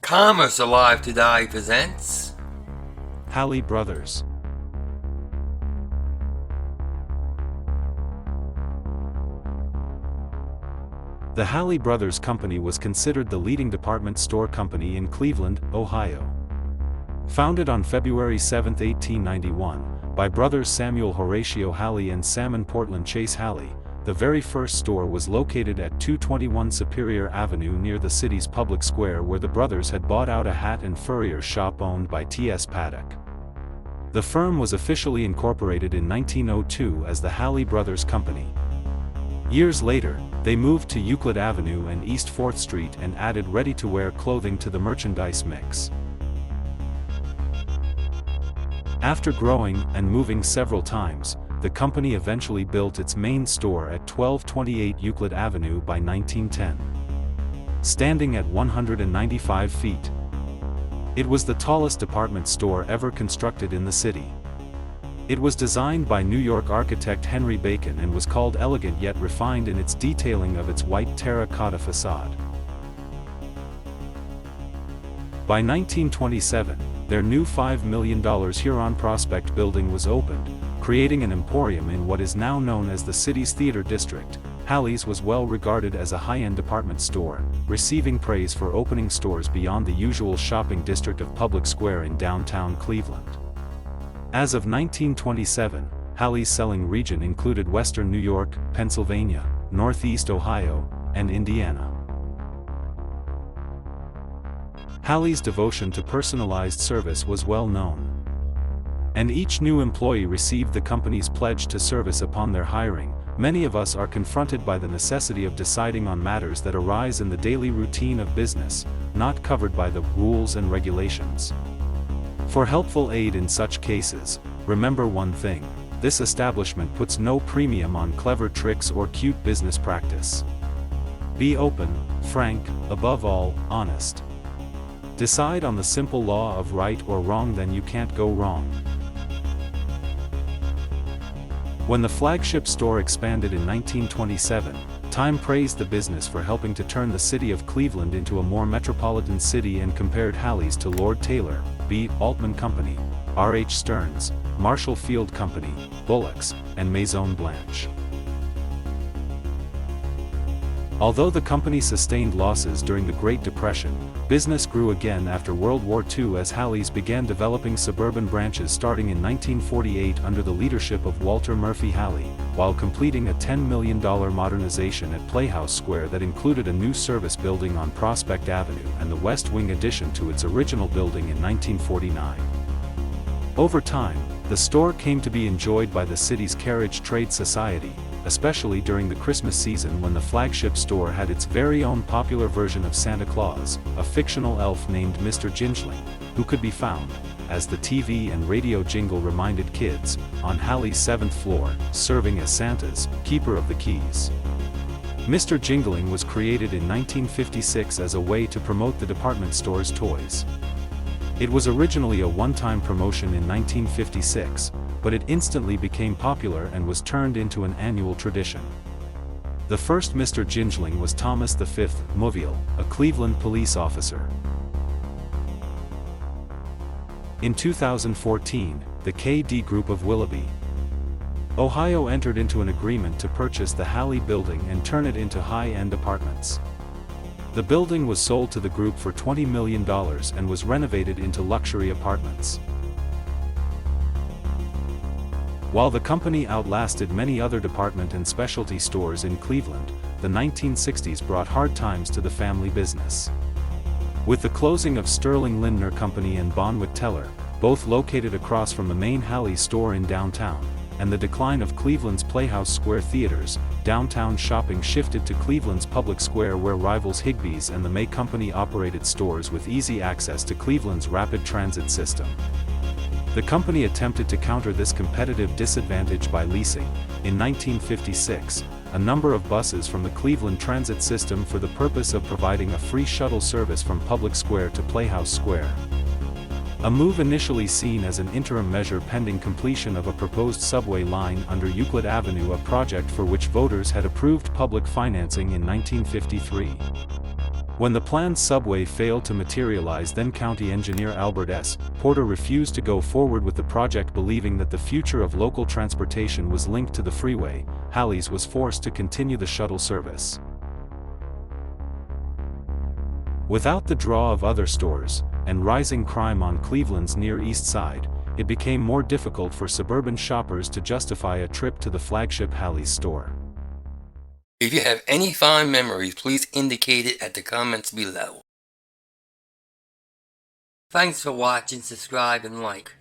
Commerce Alive Today presents Halle Brothers. The Halle Brothers Company was considered the leading department store company in Cleveland, Ohio. Founded on February 7, 1891, by brothers Samuel Horatio Halle and Salmon Portland Chase Halle, the very first store was located at 221 Superior Avenue near the city's public square, where the brothers had bought out a hat and furrier shop owned by T.S. Paddock. The firm was officially incorporated in 1902 as the Halle Brothers Company. Years later, they moved to Euclid Avenue and East 4th Street and added ready-to-wear clothing to the merchandise mix. After growing and moving several times, the company eventually built its main store at 1228 Euclid Avenue by 1910. Standing at 195 feet. It was the tallest department store ever constructed in the city. It was designed by New York architect Henry Bacon and was called elegant yet refined in its detailing of its white terracotta facade. By 1927, their new $5 million Huron Prospect building was opened, creating an emporium in what is now known as the city's theater district. Halle's was well regarded as a high-end department store, receiving praise for opening stores beyond the usual shopping district of Public Square in downtown Cleveland. As of 1927, Halle's selling region included western New York, Pennsylvania, northeast Ohio, and Indiana. Halle's devotion to personalized service was well known. And each new employee received the company's pledge to service upon their hiring. Many of us are confronted by the necessity of deciding on matters that arise in the daily routine of business, not covered by the rules and regulations. For helpful aid in such cases, remember one thing: this establishment puts no premium on clever tricks or cute business practice. Be open, frank, above all, honest. Decide on the simple law of right or wrong, then you can't go wrong. When the flagship store expanded in 1927, Time praised the business for helping to turn the city of Cleveland into a more metropolitan city and compared Halle's to Lord Taylor, B. Altman Company, R. H. Stearns, Marshall Field Company, Bullock's, and Maison Blanche. Although the company sustained losses during the Great Depression, business grew again after World War II as Halle's began developing suburban branches starting in 1948 under the leadership of Walter Murphy Halle, while completing a $10 million modernization at Playhouse Square that included a new service building on Prospect Avenue and the West Wing addition to its original building in 1949. Over time, the store came to be enjoyed by the city's carriage trade society, especially during the Christmas season when the flagship store had its very own popular version of Santa Claus, a fictional elf named Mr. Gingeling, who could be found, as the TV and radio jingle reminded kids, on Halle's 7th floor, serving as Santa's keeper of the keys. Mr. Jingling was created in 1956 as a way to promote the department store's toys. It was originally a one-time promotion in 1956, but it instantly became popular and was turned into an annual tradition. The first Mr. Gingeling was Thomas V. Muville, a Cleveland police officer. In 2014, the KD Group of Willoughby, Ohio entered into an agreement to purchase the Halle building and turn it into high-end apartments. The building was sold to the group for $20 million and was renovated into luxury apartments. While the company outlasted many other department and specialty stores in Cleveland, the 1960s brought hard times to the family business. With the closing of Sterling Lindner Company and Bonwit Teller, both located across from the main Halle's store in downtown, and the decline of Cleveland's Playhouse Square theaters, downtown shopping shifted to Cleveland's Public Square, where rivals Higbee's and the May Company operated stores with easy access to Cleveland's rapid transit system. The company attempted to counter this competitive disadvantage by leasing, in 1956, a number of buses from the Cleveland Transit System for the purpose of providing a free shuttle service from Public Square to Playhouse Square. A move initially seen as an interim measure pending completion of a proposed subway line under Euclid Avenue, a project for which voters had approved public financing in 1953. When the planned subway failed to materialize, then County Engineer Albert S. Porter refused to go forward with the project, believing that the future of local transportation was linked to the freeway. Halle's was forced to continue the shuttle service. Without the draw of other stores, and rising crime on Cleveland's Near East Side, it became more difficult for suburban shoppers to justify a trip to the flagship Halle's store. If you have any fond memories, please indicate it at the comments below. Thanks for watching, subscribe, and like.